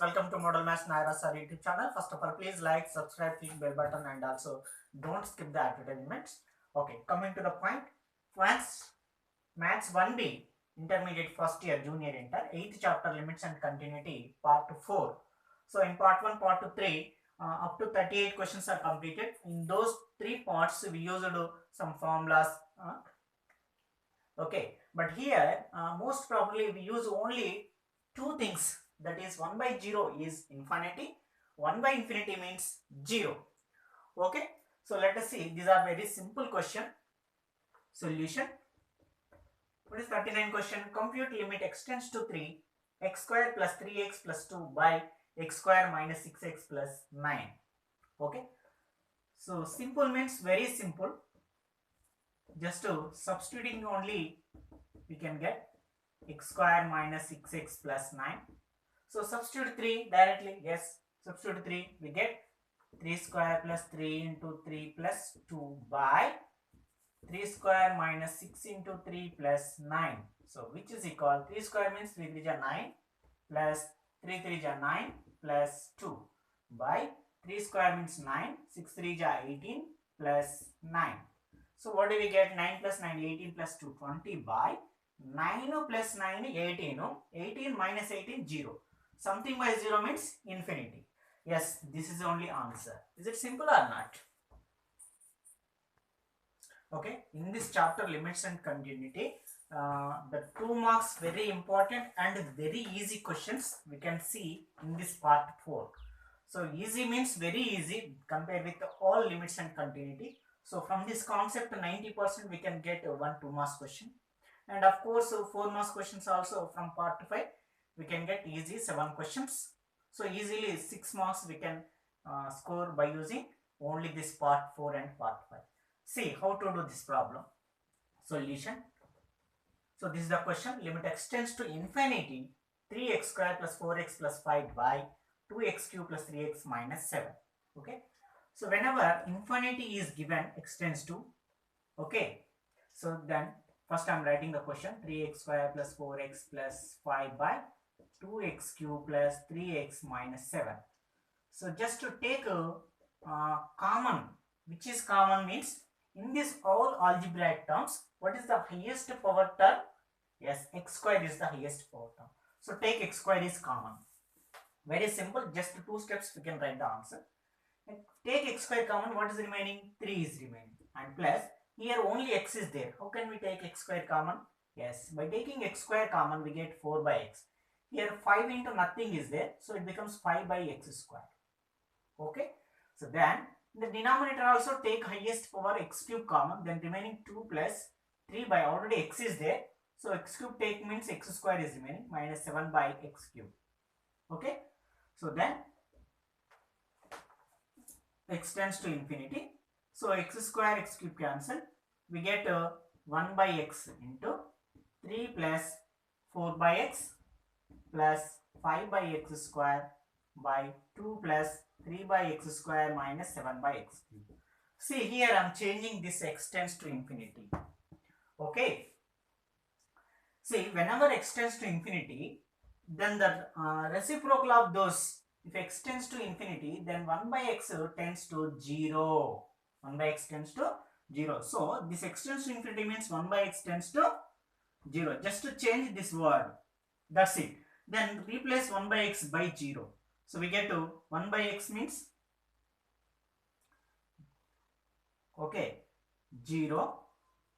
welcome to Model Maths Naira Sir YouTube channel. First of all, please like, subscribe, click bell button, and also don't skip the advertisements. Okay, coming to the point, Maths 1B, Intermediate First Year, Junior Inter, 8th chapter, Limits and Continuity, Part 4. So in Part 1, Part 2, 3, up to 38 questions are completed. In those 3 parts, we used some formulas. Okay, but here most probably we use only 2 things, that is 1 by 0 is infinity, 1 by infinity means 0. Okay, so let us see, these are very simple question. Solution. What is 39 question? Compute limit x tends to 3 x square plus 3x plus 2 by x square minus 6x plus 9. Okay, so simple means very simple, just to substituting only we can get x square minus 6x plus 9. So substitute 3 directly. Yes, substitute 3, we get 3 square plus 3 into 3 plus 2 by 3 square minus 6 into 3 plus 9. So which is equal, 3 square means 3 3 is 9 plus 3 3 is 9 plus 2 by 3 square means 9, 6 3 is 18 plus 9. So what do we get? 9 plus 9, 18 plus 2, 20 by 9 plus 9, 18. 18 minus 18, 0. Something by 0 means infinity. Yes, this is the only answer. Is it simple or not? Okay, in this chapter, Limits and Continuity, the 2 marks very important and very easy questions we can see in this part 4. So easy means very easy compared with all limits and continuity. So from this concept, 90% we can get 1 2 marks question. And of course, 4 marks questions also from part 5. We can get easy 7 questions. So easily 6 marks we can score by using only this part 4 and part 5. See how to do this problem. Solution. So this is the question. Limit x tends to infinity 3x square plus 4x plus 5 by 2x cube plus 3x minus 7. Okay. So whenever infinity is given, x tends to. Okay. So then first I am writing the question, 3x square plus 4x plus 5 by 2x cube plus 3x minus 7. So just to take a common, which is common means in this all algebraic terms, what is the highest power term? Yes, x square is the highest power term. So take x square is common. Very simple, just 2 steps we can write the answer. And take x square common, what is remaining? 3 is remaining. And plus, here only x is there. How can we take x square common? Yes, by taking x square common, we get 4 by x. Here 5 into nothing is there, so it becomes 5 by x square. Okay, so then in the denominator also take highest power x cube common, then remaining 2 plus 3 by already x is there. So x cube take means x square is remaining minus 7 by x cube. Okay, so then x tends to infinity. So x square x cube cancel. We get 1 by x into 3 plus 4 by x plus 5 by x square by 2 plus 3 by x square minus 7 by x cube. See here I am changing this x tends to infinity. Okay. See, whenever x tends to infinity, then the reciprocal of those, if x tends to infinity, then 1 by x tends to 0. 1 by x tends to 0. So this x tends to infinity means 1 by x tends to 0. Just to change this word. That's it. Then replace 1 by x by 0. So we get to 1 by x means, okay, 0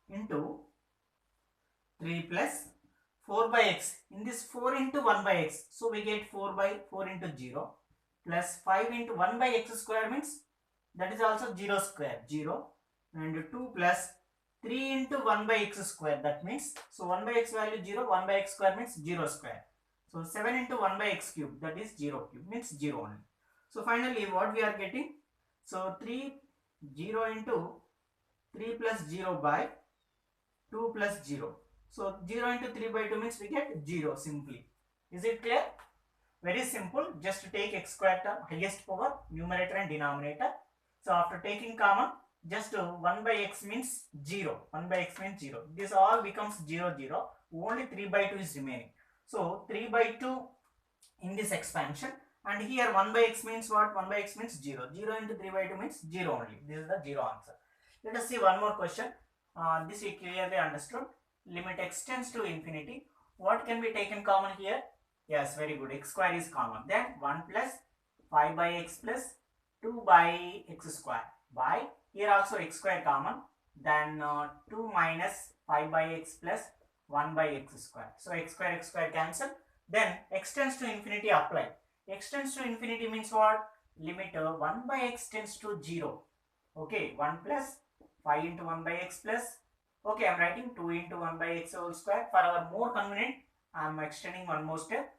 into 3 plus 4 by x. In this 4 into 1 by x. So we get 4 by 4 into 0 plus 5 into 1 by x square means that is also 0 square, 0, and 2 plus 3 into 1 by x square, that means, so 1 by x value 0, 1 by x square means 0 square. So 7 into 1 by x cube, that is 0 cube, means 0 only. So finally what we are getting? So 3, 0 into 3 plus 0 by 2 plus 0. So 0 into 3 by 2 means we get 0 simply. Is it clear? Very simple, just take x square term, highest power, numerator and denominator. So after taking common, just 1 by x means 0. 1 by x means 0. This all becomes 0, 0. Only 3 by 2 is remaining. So 3 by 2 in this expansion, And here 1 by x means what? 1 by x means 0. 0 into 3 by 2 means 0 only. This is the 0 answer. Let us see one more question. This we clearly understood. Limit x tends to infinity. What can be taken common here? Yes, very good. X square is common. Then 1 plus 5 by x plus 2 by x square by, here also x square common. Then 2 minus 5 by x plus 1 by x square. So x square cancel. Then x tends to infinity apply. X tends to infinity means what? Limit 1 by x tends to 0. Okay, 1 plus 5 into 1 by x plus, okay, I am writing 2 into 1 by x whole square. For our more convenient, I am extending one more step.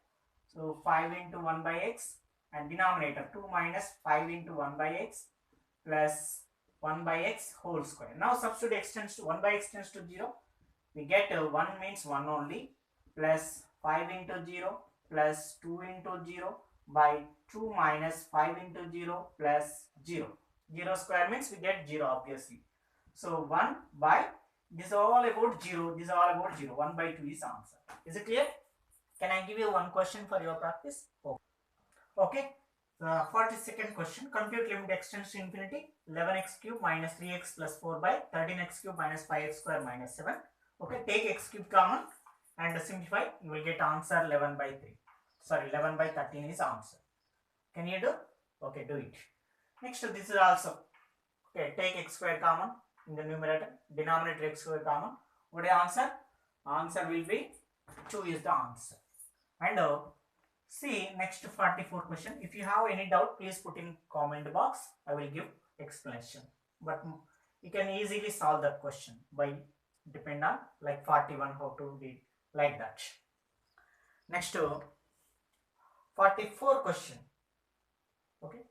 So 5 into 1 by x and denominator 2 minus 5 into 1 by x plus 1 by x whole square. Now substitute x tends to 1 by x tends to 0. We get 1 means 1 only, plus 5 into 0 plus 2 into 0 by 2 minus 5 into 0 plus 0. 0 square means we get 0 obviously. So 1 by, this is all about 0, this is all about 0. 1 by 2 is answer. Is it clear? Can I give you one question for your practice? Okay. The 42nd question. Compute limit x tends to infinity. 11x cube minus 3x plus 4 by 13x cube minus 5x square minus 7. Okay. Take x cube common and simplify. You will get answer 11 by 3. Sorry, 11 by 13 is answer. Can you do? Okay, do it. Next, this is also. Okay, take x square common in the numerator. Denominator x square common. What is the answer? Answer will be 2 is the answer. And see next 44 question. If you have any doubt, please put in comment box. I will give explanation. But you can easily solve that question by depend on like 41 how to read like that. Next 44 question. Okay.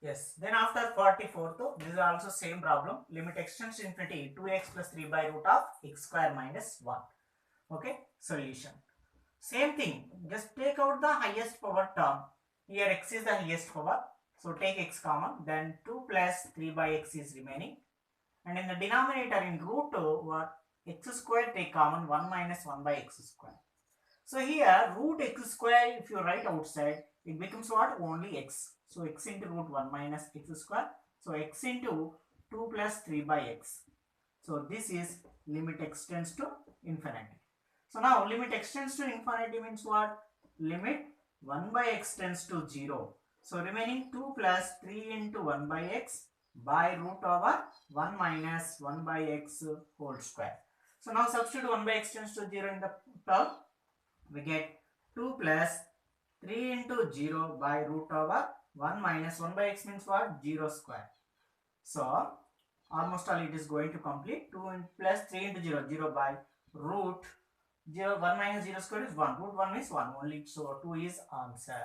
Yes. Then after 44, though, this is also same problem. Limit x tends to infinity 2x plus 3 by root of x square minus 1. Okay. Solution. Same thing. Just take out the highest power term. Here x is the highest power. So take x common. Then 2 plus 3 by x is remaining. And in the denominator in root over x square take common 1 minus 1 by x square. So here root x square if you write outside it becomes what? Only x. So x into root 1 minus x square. So x into 2 plus 3 by x. So this is limit x tends to infinity. So now limit x tends to infinity means what? Limit 1 by x tends to 0. So remaining 2 plus 3 into 1 by x by root over 1 minus 1 by x whole square. So now substitute 1 by x tends to 0 in the term. We get 2 plus 3 into 0 by root over 1 minus 1 by x means what? 0 square. So almost all it is going to complete. 2 plus 3 into 0, 0 by root 0, 1 minus 0 square is 1. Root 1 is 1 only. So 2 is answer.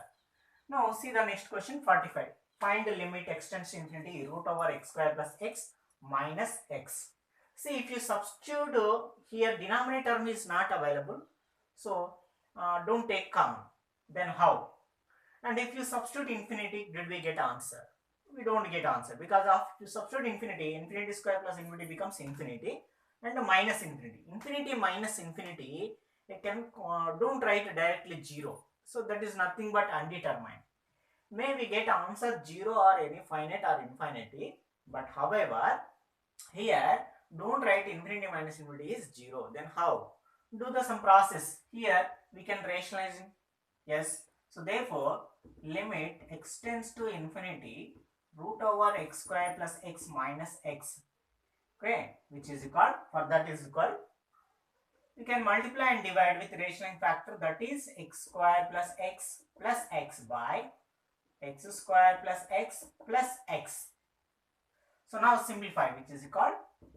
Now see the next question 45. Find the limit x tends to infinity root over x square plus x minus x. See if you substitute here denominator term is not available. So don't take common. Then how? And if you substitute infinity, did we get answer? We don't get answer because of you substitute infinity, infinity square plus infinity becomes infinity and minus infinity. Infinity minus infinity, you can don't write directly 0. So that is nothing but undetermined. May we get answer 0 or any finite or infinity, but however here don't write infinity minus infinity is 0. Then how? Do the some process. Here we can rationalize. Yes. So therefore limit x tends to infinity root over x square plus x minus x. Okay, which is equal, for that is equal, we can multiply and divide with rationalizing factor, that is x square plus x by x square plus x. So now simplify, which is equal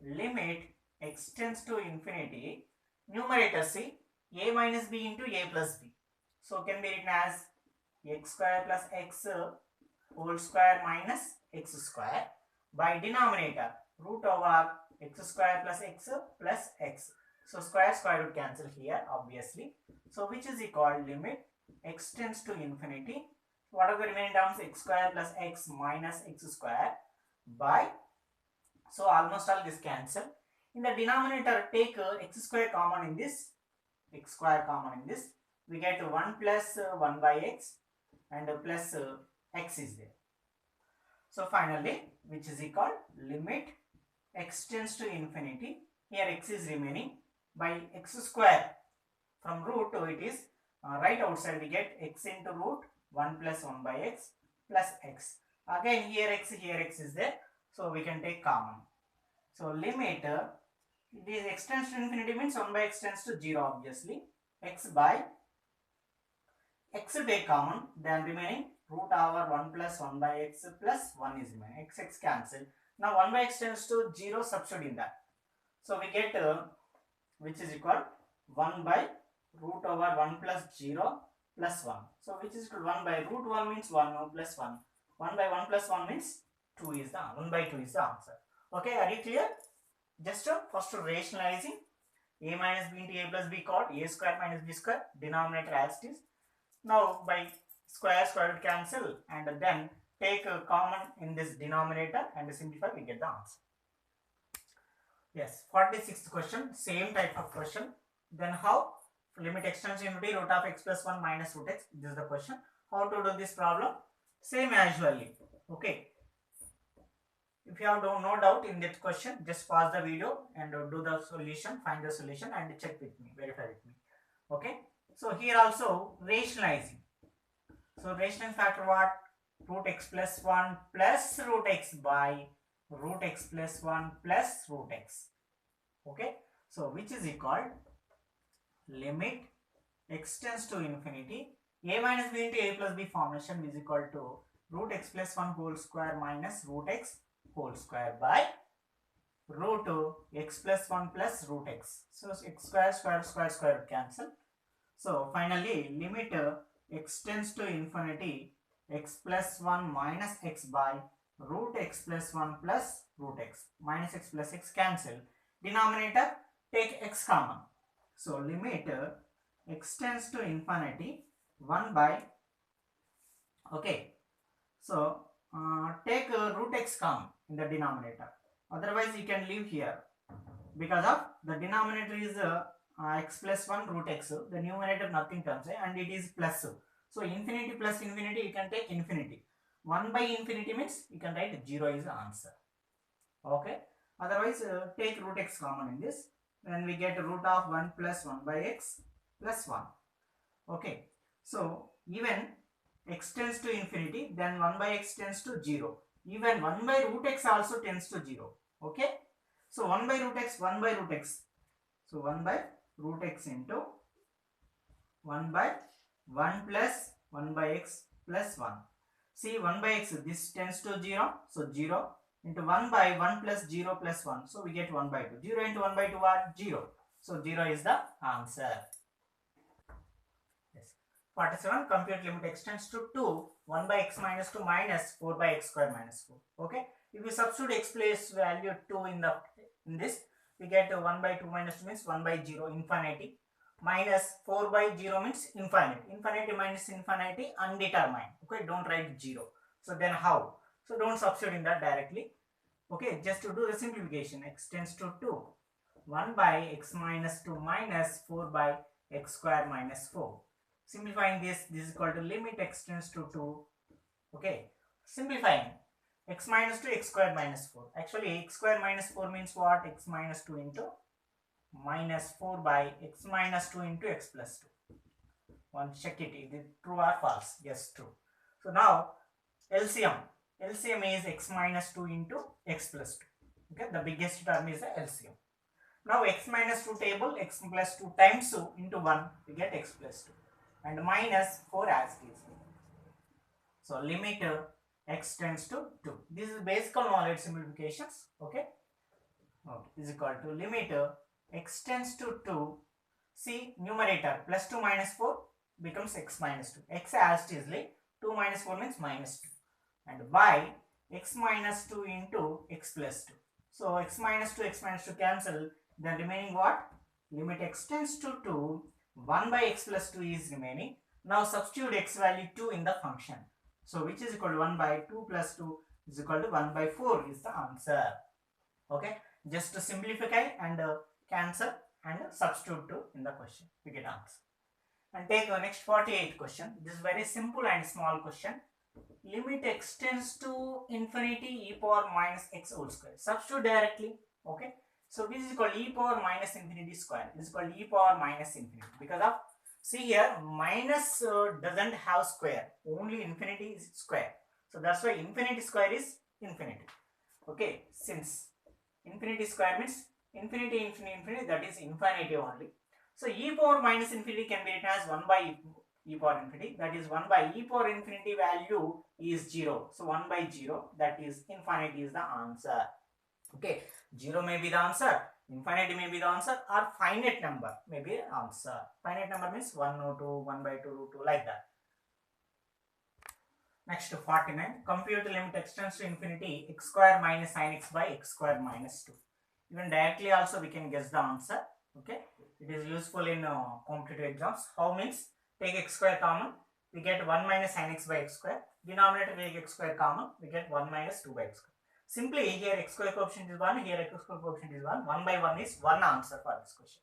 limit x tends to infinity, numerator see a minus b into a plus b. So can be written as x square plus x whole square minus x square by denominator root over x square plus x. So square root cancel here obviously. So which is equal limit x tends to infinity. What are the remaining terms? X square plus x minus x square by, so almost all this cancel. In the denominator take x square common in this, x square common in this. we get 1 plus 1 by x and plus x is there. So finally, which is equal limit x tends to infinity. Here x is remaining by x square. From root to it is right outside we get x into root 1 plus 1 by x plus x. Again here x is there. So we can take common. So limit this x tends to infinity means 1 by x tends to 0 obviously. X by x take common, then remaining root over 1 plus 1 by x plus 1 is remaining. X cancel. Now 1 by x tends to 0, substitute in that. So we get which is equal 1 by root over 1 plus 0 plus 1. So which is equal 1 by root 1 means 1 plus 1. 1 by 1 plus 1 means 2 is the 1 by 2 is the answer. Okay, are you clear? Just first rationalizing a minus b into a plus b called a square minus b square, denominator as it is. Now by square root cancel and then take a common in this denominator and simplify, we get the answer. Yes, 46th question, same type of question. Then how? Limit x tends to infinity root of x plus 1 minus root x. This is the question. How to do this problem? Same as usually. Okay. If you have no doubt in that question, just pause the video and do the solution, find the solution and check with me, verify with me. Okay. So here also rationalizing. So rationalizing factor what? Root x plus 1 plus root x by root x plus 1 plus root x. Okay. So which is equal limit x tends to infinity a minus b into a plus b formation is equal to root x plus 1 whole square minus root x whole square by root x plus 1 plus root x. So x square cancel. So finally limit x tends to infinity x plus 1 minus x by root x plus 1 plus root x. Minus x plus x cancel. Denominator take x common. So limit x tends to infinity 1 by, okay, so take root x common in the denominator. Otherwise you can leave here because of the denominator is x plus 1 root x, the numerator nothing comes and it is plus. So infinity plus infinity you can take infinity. 1 by infinity means you can write 0 is the answer. Okay. Otherwise take root x common in this. Then we get root of 1 plus 1 by x plus 1. Okay. So even x tends to infinity, then 1 by x tends to 0. Even 1 by root x also tends to 0. Okay. So 1 by root x, 1 by root x. So 1 by root x into 1 by 1 plus 1 by x plus 1. See 1 by x, this tends to 0. So 0 into 1 by 1 plus 0 plus 1. So we get 1 by 2. 0 into 1 by 2 are 0. So 0 is the answer. Yes. 47. Compute limit x tends to 2. 1 by x minus 2 minus 4 by x square minus 4. Okay. If we substitute x place value 2 in this, we get 1 by 2 minus 2 means 1 by 0 infinity. Minus 4 by 0 means infinity. Infinity minus infinity undetermined. Okay. Don't write 0. So then how? So don't substitute in that directly. Okay, just to do the simplification, x tends to 2. 1 by x minus 2 minus 4 by x square minus 4. Simplifying this is equal to limit x tends to 2. Okay, simplifying x minus 2 x square minus 4. Actually, x square minus 4 means what? X minus 2 into minus 4 by x minus 2 into x plus 2. Once check it, is it true or false? Yes, true. So now LCM is x minus 2 into x plus 2. Okay, the biggest term is the LCM. Now x minus 2 table, x plus 2 times 2 into 1, we get x plus 2 and minus 4 as it is. So limit x tends to 2. This is basic knowledge simplifications. Okay, is equal to limit x tends to 2. See numerator plus 2 minus 4 becomes x minus 2. X as it is like 2 minus 4 means minus 2. And by x minus 2 into x plus 2. So x minus 2 cancel. Then remaining what? Limit x tends to 2. 1 by x plus 2 is remaining. Now substitute x value 2 in the function. So which is equal to 1 by 2 plus 2 is equal to 1 by 4 is the answer. Okay. Just to simplify and cancel and substitute 2 in the question. We get answer. And take the next 48th question. This is very simple and small question. Limit extends to infinity e power minus x whole square. Substitute directly. Okay. So this is called e power minus infinity square. This is called e power minus infinity. Because of, see here, minus doesn't have square. Only infinity is square. So that's why infinity square is infinity. Okay. Since infinity square means infinity, infinity, infinity, that is infinity only. So e power minus infinity can be written as 1 by e power infinity, that is 1 by e power infinity value is 0. So 1 by 0, that is infinity is the answer. Okay, 0 may be the answer, infinity may be the answer, or finite number may be the answer. Finite number means 1 or 2, 1 by 2 root 2, like that. Next, 49. Compute limit extends to infinity x square minus sin x by x square minus 2. Even directly also we can guess the answer. Okay, it is useful in competitive exams. How means, take x square common, we get 1 minus sin x by x square. Denominator take x square common, we get 1 minus 2 by x square. Simply here x square coefficient is 1, here x square coefficient is 1. 1 by 1 is one answer for this question.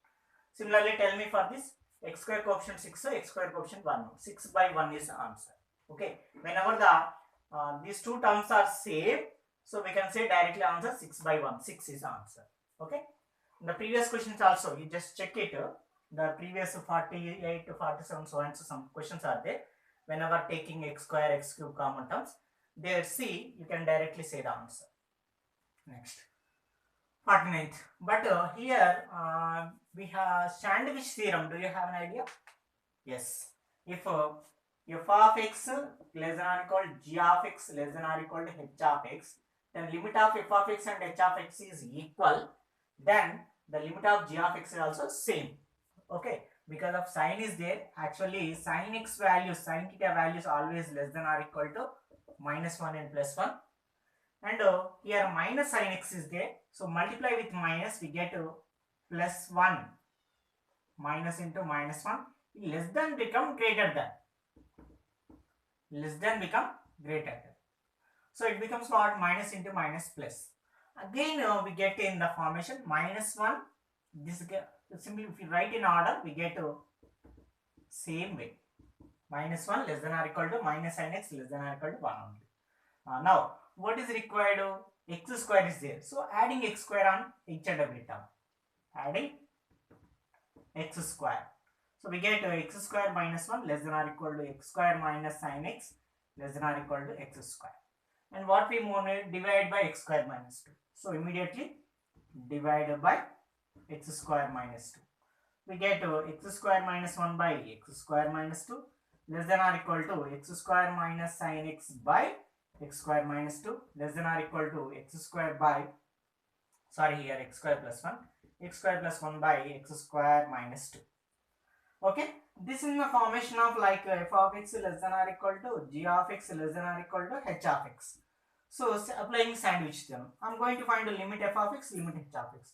Similarly, tell me for this x square coefficient 6, so x square coefficient 1. 6 by 1 is the answer. Okay, whenever the these two terms are same, so we can say directly answer 6 by 1. 6 is the answer. Okay. The previous questions also, you just check it. The previous 48 to 47, so and so some questions are there. Whenever taking x square, x cube common terms, there see, you can directly say the answer. Next, 49th. But here we have sandwich theorem. Do you have an idea? Yes. If f of x less than or equal to g of x less than or equal to h of x, then limit of f of x and h of x is equal, then the limit of g of x is also same. Okay, because of sin is there, actually sin x values, sin theta values always less than or equal to minus 1 and plus 1, and here minus sin x is there, so multiply with minus, we get plus 1, minus into minus 1, less than become greater than, less than become greater than, so it becomes what, minus into minus plus. Again we get in the formation minus 1, this simply if you write in order, we get same way, minus 1 less than or equal to minus sin x less than or equal to 1 only. Now what is required? X square is there, so adding x square on each and every term, adding x square, so we get x square minus 1 less than or equal to x square minus sin x less than or equal to x square. And what we divide by x square minus 2. So immediately divided by x square minus 2. We get x square minus 1 by x square minus 2 less than or equal to x square minus sin x by x square minus 2 less than or equal to x square by, sorry here x square plus 1, x square plus 1 by x square minus 2. Okay, this is the formation of like f of x less than or equal to g of x less than or equal to h of x. So applying sandwich theorem, I'm going to find a limit f of x, limit h of x.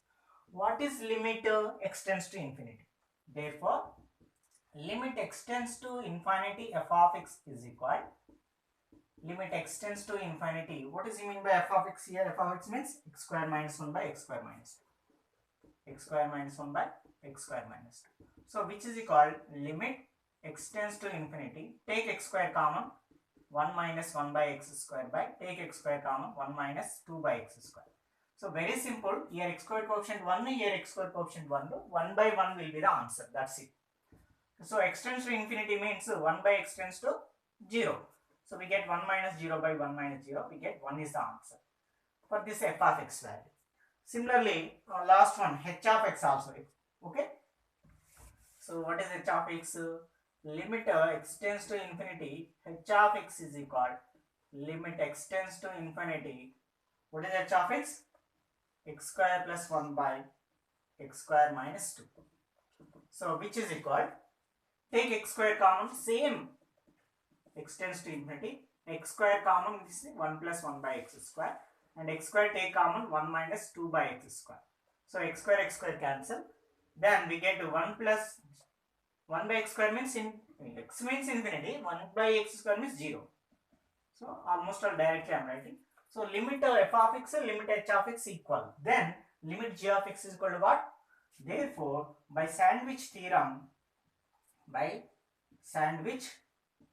What is limit extends to infinity? Therefore, limit extends to infinity f of x is equal, limit extends to infinity. What does it mean by f of x here? F of x means x square minus 1 by x square minus 2. X square minus 1 by x square minus 2. So which is equal, limit extends to infinity. Take x square common, 1 minus 1 by x square by, take x square common, 1 minus 2 by x square. So very simple, here x square coefficient 1, here x square coefficient 1, 1 by 1 will be the answer, that's it. So extends to infinity means 1 by extends to 0. So we get 1 minus 0 by 1 minus 0, we get 1 is the answer for this f of x value. Similarly, last one, h of x also, okay. So what is h of x? Limit extends to infinity, h of x is equal, limit extends to infinity, what is h of x? X square plus 1 by x square minus 2. So which is equal, take x square common, same extends to infinity, x square common, this is 1 plus 1 by x square, and x square take common, 1 minus 2 by x square. So x square cancel, then we get 1 plus 1 by x square means x means infinity, 1 by x square means 0. So almost all directly I am writing. So limit f of x, limit h of x equal, then limit g of x is equal to what? Therefore by sandwich theorem, Sandwich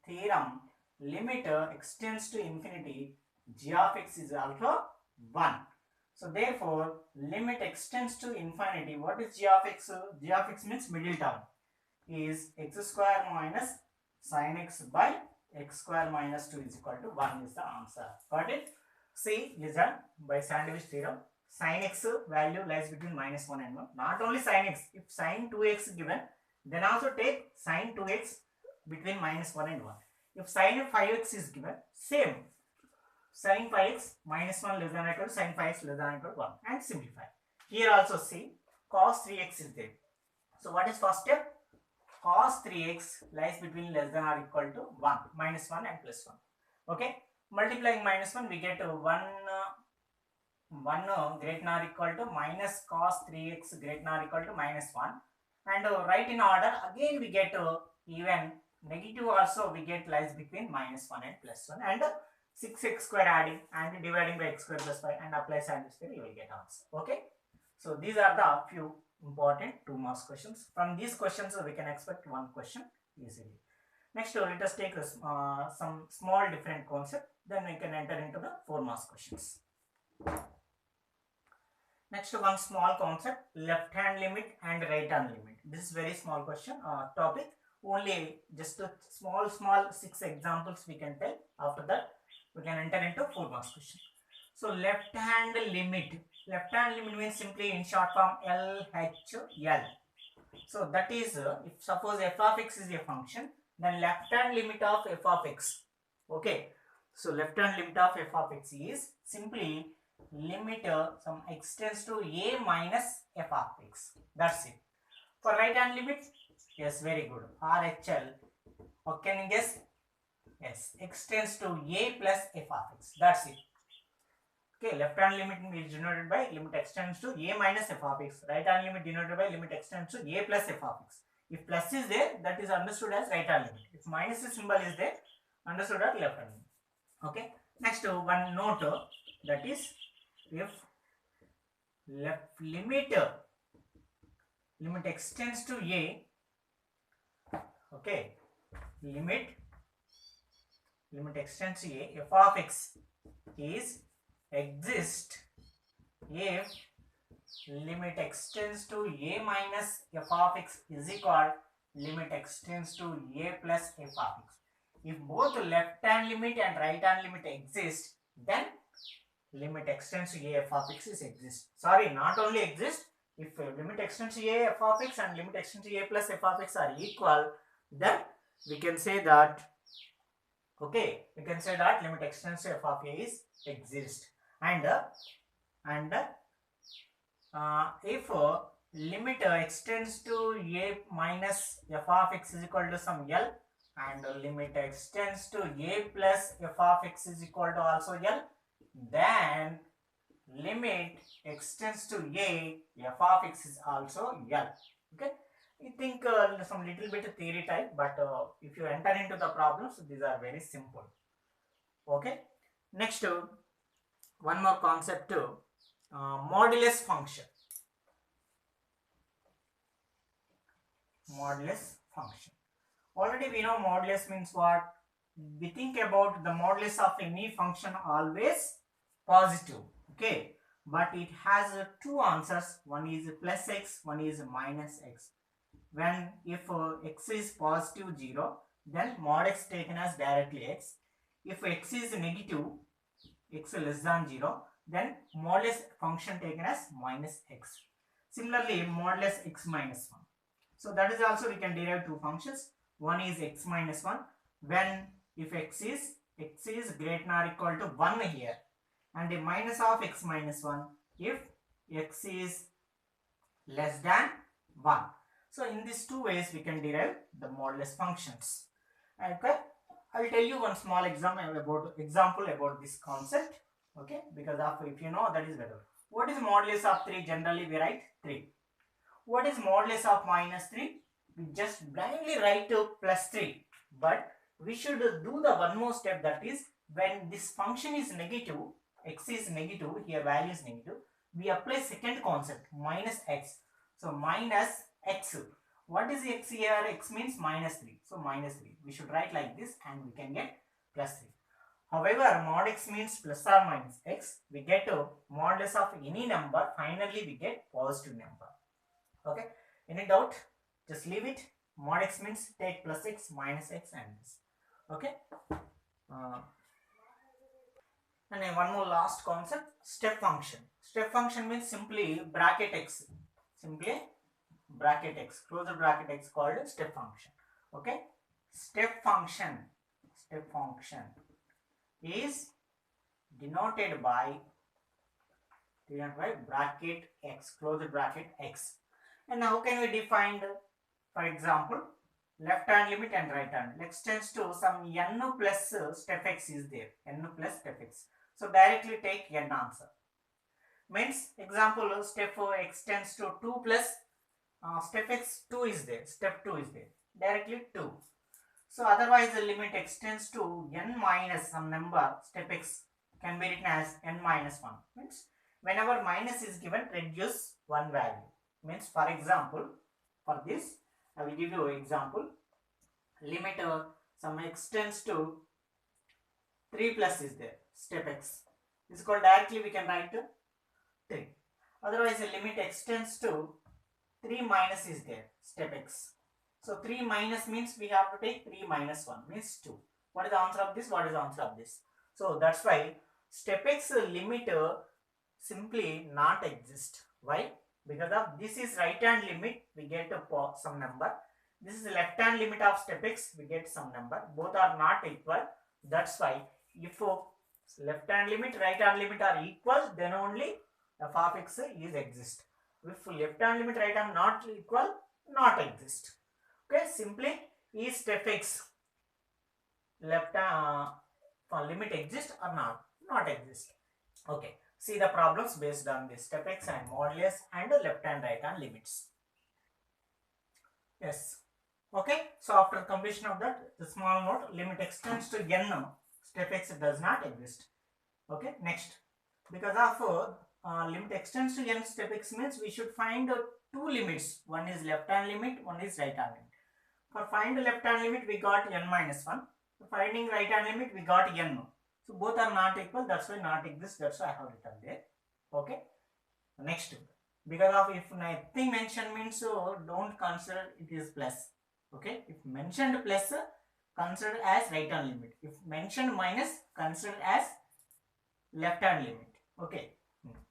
theorem, limit extends to infinity, g of x is also 1. So therefore, limit extends to infinity. What is g of x? G of x means middle term is x square minus sin x by x square minus 2 is equal to 1 is the answer. Got it? See, listen, by Sandwich theorem, sin x value lies between minus 1 and 1. Not only sin x, if sin 2x given, then also take sin 2x between minus 1 and 1. If sin 5x is given, same. Sin 5x minus 1 less than or equal to sin 5x less than or equal to 1 and simplify. Here also see cos 3x is there. So what is first step? Cos 3x lies between less than or equal to 1, minus 1 and plus 1. Okay. Multiplying minus 1, we get 1 greater than or equal to minus cos 3x greater than or equal to minus 1. And right in order, again we get even negative also we get lies between minus 1 and plus 1. And 6x square adding and dividing by x square plus 5 and apply sandwich theory, you will get answer. Okay. So these are the few important 2 marks questions. From these questions we can expect one question easily. Next let us take some small different concept, then we can enter into the 4 marks questions. Next one small concept, left hand limit and right hand limit. This is very small question topic, only just a small 6 examples we can tell. After that we can enter into 4 marks question. So left hand limit means simply in short form LHL. So that is if suppose f of x is a function, then left hand limit of f of x. Okay, so left hand limit of f of x is simply limit some x tends to a minus f of x. That's it. For right hand limit, yes, very good, RHL. What can you guess? Yes, x tends to a plus f of x. That's it. Okay, left hand limit is denoted by limit x tends to a minus f of x. Right hand limit denoted by limit x tends to a plus f of x. If plus is there, that is understood as right hand limit. If minus symbol is there, understood as left hand limit. Okay. Next one note, that is if left limit x tends to a, okay, limit x tends to a, f of x is exist if limit x tends to a minus f of x is equal limit x tends to a plus f of x. If both left hand limit and right hand limit exist, then limit x tends to a f of x is exist. Sorry, not only exist, if limit x tends to a f of x and limit x tends to a plus f of x are equal, then we can say that, okay, we can say that limit x tends to f of a is exist. And if limit x tends to a minus f of x is equal to some L, and limit x tends to a plus f of x is equal to also L, then limit x tends to a f of x is also L. Okay, I think some little bit theory type, but if you enter into the problems, these are very simple. Okay, next one more concept, modulus function. Modulus function. Already we know modulus means what? We think about the modulus of any function always positive. Okay, but it has 2 answers. One is plus x, one is minus x. When if x is positive 0, then mod x taken as directly x. If x is negative, x less than 0, then modulus function taken as minus x. Similarly, modulus x minus 1. So that is also we can derive 2 functions. One is x minus 1 when if x is greater than or equal to 1 here, and a minus of x minus 1 if x is less than 1. So in these 2 ways we can derive the modulus functions. Okay, I will tell you one small example about this concept. Okay, because if you know, that is better. What is modulus of 3? Generally we write 3. What is modulus of minus 3? We just blindly write to plus 3. But we should do the one more step, that is when this function is negative, x is negative, here value is negative, we apply second concept minus x. So minus x. What is x here? X means minus 3. So minus 3. We should write like this and we can get plus 3. However, mod x means plus or minus x. We get a modulus of any number. Finally, we get positive number. Okay. Any doubt? Just leave it. Mod x means take plus x, minus x and this. Okay. And then one more last concept, step function. Step function means simply bracket x. Simply bracket x, closed bracket x called step function. Okay. Step function is denoted by bracket x, closed bracket x. And how can we define, for example, left hand limit and right hand x tends to some n plus step x is there, n plus step x. So directly take n answer. Means example, step x tends to 2 plus step x 2 is there, step 2 is there, directly 2. So otherwise the limit x tends to n minus some number, step x can be written as n minus 1. Means whenever minus is given, reduce one value. Means for example, for this I will give you an example. Limit some x tends to 3 plus is there, step x is called, directly we can write 3. Otherwise the limit x tends to 3 minus is there, step x. So 3 minus means we have to take 3 minus 1 means 2. What is the answer of this? What is the answer of this? So that's why step x limit simply not exist. Why? Because of this is right hand limit, we get some number. This is the left hand limit of step x, we get some number. Both are not equal. That's why if left hand limit, right hand limit are equal, then only f of x is exist. If left hand limit, right hand not equal, not exist. Okay, simply is step x left limit exist or not exist. Okay, see the problems based on this step x and modulus and left hand right hand limits. Yes. Okay, so after completion of that, the small note, limit x tends to n, step x does not exist. Okay, next, because of limit x tends to n, step x means we should find two limits. One is left hand limit, one is right hand limit. For find left hand limit, we got n minus 1. For finding right hand limit, we got n. So both are not equal, that's why not exist, that's why I have written there. Okay, next, because of if nothing mentioned means don't consider it is plus. Okay, if mentioned plus, consider as right hand limit. If mentioned minus, consider as left hand limit. Okay,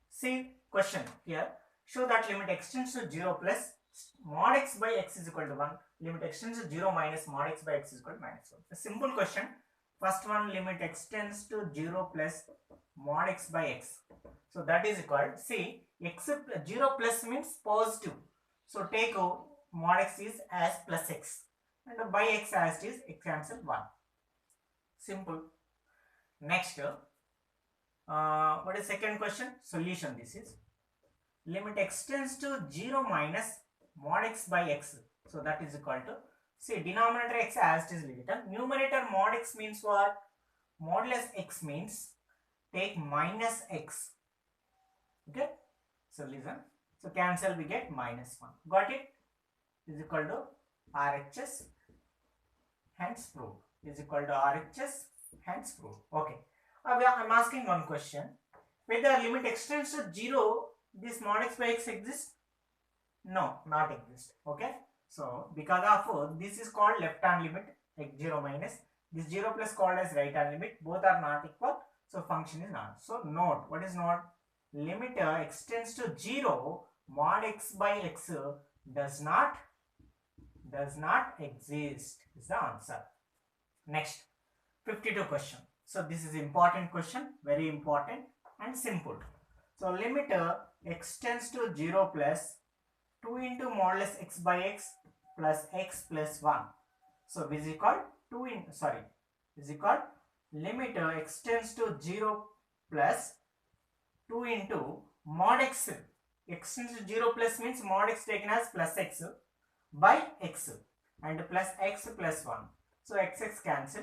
see question here. Show that limit x tends to 0 plus mod x by x is equal to 1. Limit x tends to 0 minus mod x by x is equal to minus 1. A simple question. First one, limit x tends to 0 plus mod x by x. So that is equal, see, x 0 plus means positive. So take mod x is as plus x and by x as it is, x cancel 1. Simple. Next, what is second question? Solution. This is limit x tends to 0 minus mod x by x. So that is equal to, see, denominator x as it is written. Numerator mod x means what? Modulus x means take minus x. Okay. So listen. So cancel, we get minus 1. Got it? Is equal to RHS. Hence proved. Is equal to RHS. Hence proved. Okay. I'm asking one question. Whether limit x tends to 0, this mod x by x exists? No, not exist. Okay. So because of this is called left hand limit, x 0 minus. This 0 plus called as right hand limit. Both are not equal. So function is not. So note. What is note? Limit x tends to 0, mod x by x does not exist is the answer. Next, 52 question. So this is important question, very important and simple. So limit x tends to 0 plus 2 into modulus x by x plus x plus 1. So this is equal is equal limit x tends to 0 plus 2 into mod x. X tends to 0 plus means mod x taken as plus x by x and plus x plus 1. So x cancel.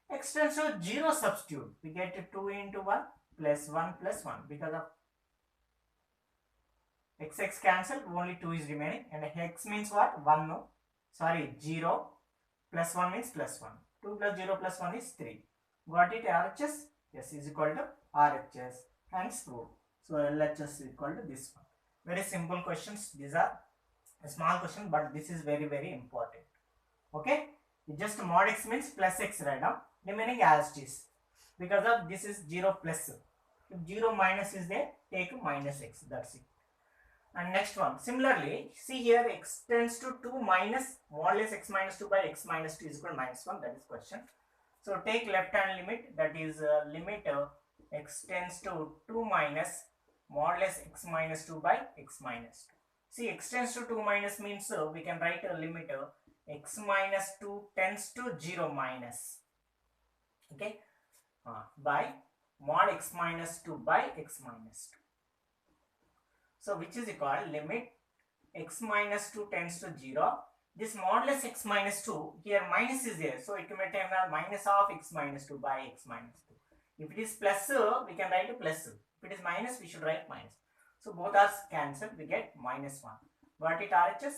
X tends to 0 substitute. We get 2 into 1 plus 1 plus 1 because of x cancel, only 2 is remaining and x means what? 1 no. sorry, 0 plus 1 means plus 1. 2 plus 0 plus 1 is 3. Got it? RHS? Yes, is equal to RHS. Hence proved. So LHS is equal to this one. Very simple questions. These are a small question, but this is very, very important. Okay? Just mod x means plus x right now. Remaining as it is. Because of this is 0 plus. If 0 minus is there, take minus x. That's it. And next one, similarly, see here x tends to 2 minus modulus x minus 2 by x minus 2 is equal to minus 1. That is question. So take left hand limit, that is limit x tends to 2 minus modulus x minus 2 by x minus 2. See, x tends to 2 minus means we can write a limit x minus 2 tends to 0 minus, okay, by mod x minus 2 by x minus 2. So which is equal limit x minus 2 tends to 0. This modulus x minus 2, here minus is there, so it may take minus of x minus 2 by x minus 2. If it is plus, we can write a plus. If it is minus, we should write minus. So both are cancelled, we get minus 1. Got it, RHS?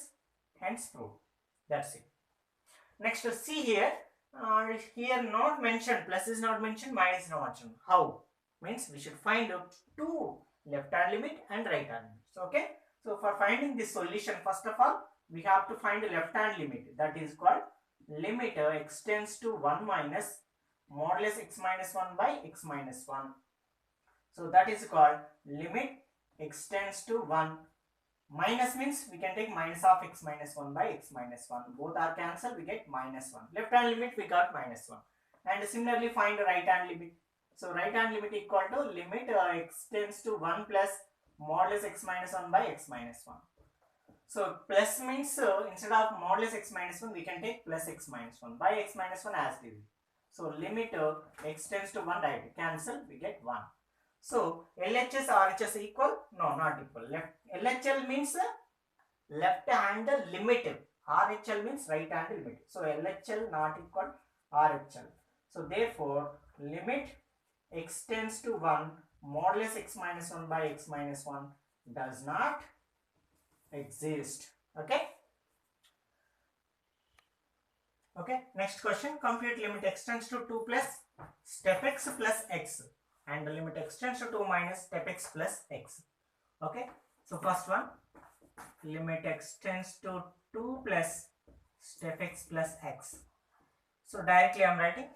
Hence proved. That's it. Next, see here, here not mentioned, plus is not mentioned, minus is not mentioned. How? Means we should find out two left hand limit and right hand limit. Okay. So for finding this solution, first of all, we have to find a left hand limit, that is called limit x tends to 1 minus modulus x minus 1 by x minus 1. So that is called limit x tends to 1. Minus means we can take minus of x minus 1 by x minus 1. Both are cancelled, we get minus 1. Left hand limit we got minus 1. And similarly find right hand limit. So right hand limit equal to limit x tends to 1 plus modulus x minus 1 by x minus 1. So plus means instead of modulus x minus 1 we can take plus x minus 1 by x minus 1 as it is. So limit x tends to 1, right, cancel, we get 1. So LHS RHS equal? No, not equal. LHL means left hand limit. RHL means right hand limit. So LHL not equal RHL. So therefore limit x tends to 1 modulus x minus 1 by x minus 1 does not exist. Okay. Okay. Next question. Compute limit x tends to 2 plus step x plus x. And the limit x tends to 2 minus step x plus x. Okay. So first one, limit x tends to 2 plus step x plus x. So directly I am writing.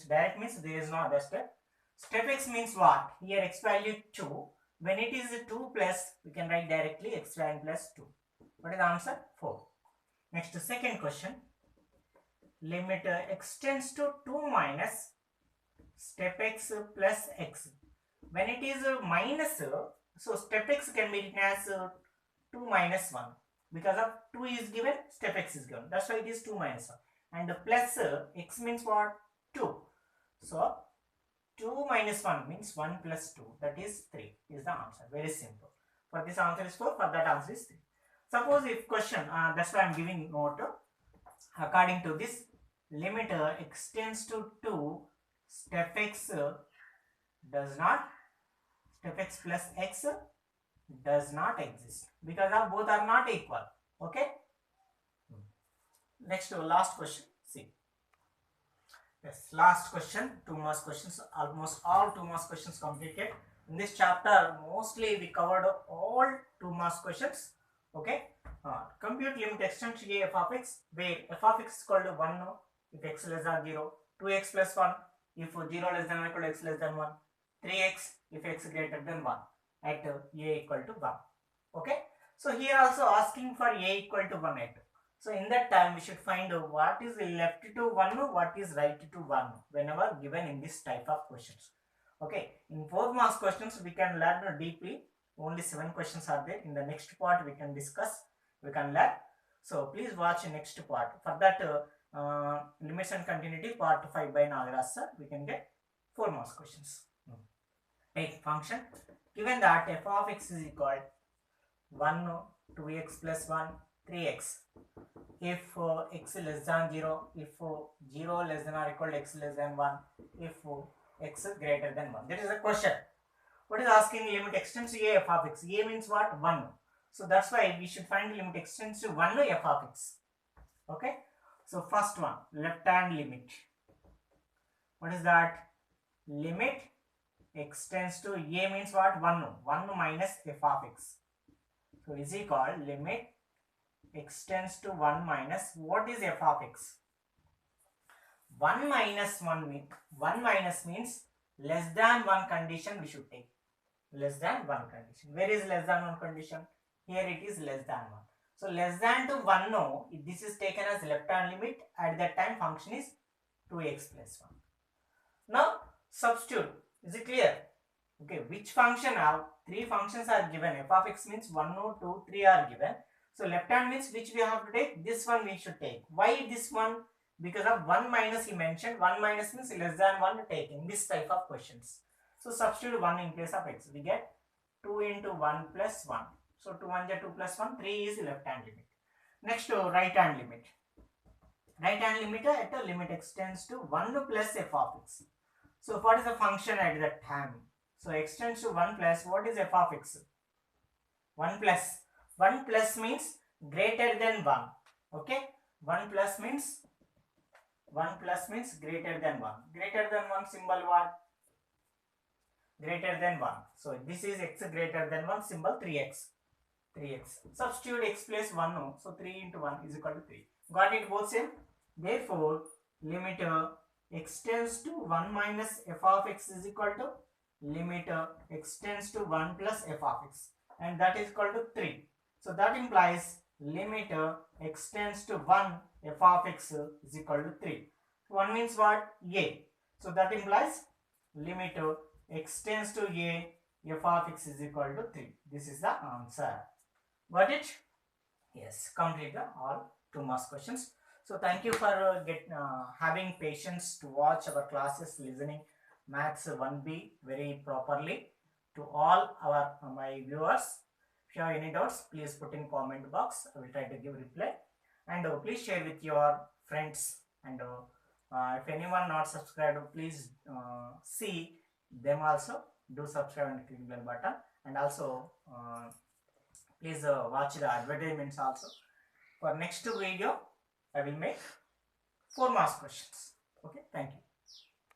Direct means there is no other step. Step x means what? Here x value 2. When it is 2 plus, we can write directly x value plus 2. What is the answer? 4. Next, second question. Limit x tends to 2 minus step x plus x. When it is minus, so step x can be written as 2 minus 1. Because of 2 is given, step x is given. That's why it is 2 minus 1. And the plus x means what? 2. So 2 minus 1 means 1 plus 2. That is 3 is the answer. Very simple. For this answer is 4. For that answer is 3. Suppose if question, that's why I am giving note. According to this, limit x tends to 2, step x does not, step x plus x does not exist. Because of both are not equal. Okay. Next to last question. See. Yes, last question. 2 marks questions. Almost all 2 marks questions completed. In this chapter, mostly we covered all 2 marks questions. Okay. Compute limit x tends to a f of x, where f of x is equal to 1 if x less than 0, 2x plus 1 if 0 less than or equal to x less than 1, 3x if x greater than 1 at a equal to 1. Okay. So here also asking for a equal to 1 at. So in that time we should find what is left to 1, what is right to 1 whenever given in this type of questions. Okay. In 4 marks questions we can learn deeply. Only 7 questions are there. In the next part we can discuss, we can learn. So please watch next part. For that limits and continuity part 5 by Nagaraj sir, we can get 4 marks questions. Take function. Given that f of x is equal 1, 2x plus 1, 3x. If x less than 0, if 0 less than or equal to x less than 1, if x greater than 1. That is the question. What is asking limit x tends to a f of x? A means what? 1. So that's why we should find limit x tends to 1 f of x. Okay, so first one, left hand limit. What is that? Limit x tends to a means what? 1 minus f of x. So is equal limit x tends to 1 minus, what is f of x? 1 minus 1 minus means less than 1 condition we should take. Less than 1 condition. Where is less than 1 condition? Here it is less than 1. So less than to 1, no, this is taken as left hand limit. At that time function is 2x plus 1. Now substitute. Is it clear? Okay, which function have 3 functions are given. F of x means 1, 2, 3 are given. So left hand means which we have to take? This one we should take. Why this one? Because of 1 minus he mentioned. 1 minus means less than 1 taking this type of questions. So substitute 1 in place of x. We get 2 into 1 plus 1. So 2 1 2 plus 1. 3 is left hand limit. Next right hand limit. Right hand limit at a limit x tends to 1 plus f of x. So what is the function at that time? So x tends to 1 plus, what is f of x? 1 plus. 1 plus means greater than 1. Okay. 1 plus means greater than 1. Greater than 1 symbol what? Greater than 1. So this is x greater than 1 symbol 3x. 3x. Substitute x plus 1. No. So 3 into 1 is equal to 3. Got it both same? Therefore, limit x tends to 1 minus f of x is equal to limit x tends to 1 plus f of x, and that is equal to 3. So that implies limit x tends to 1 f of x is equal to 3. 1 means what? A. So that implies limit x tends to a f of x is equal to 3. This is the answer. Got it? Yes. Complete the all 2 marks questions. So thank you for having patience to watch our classes, listening Maths 1B very properly. To all our my viewers, if you have any doubts, please put in comment box. I will try to give reply. And please share with your friends. And if anyone not subscribed, please see them also. Do subscribe and click bell button. And also please watch the advertisements also. For next video, I will make 4 marks questions. Okay, thank you.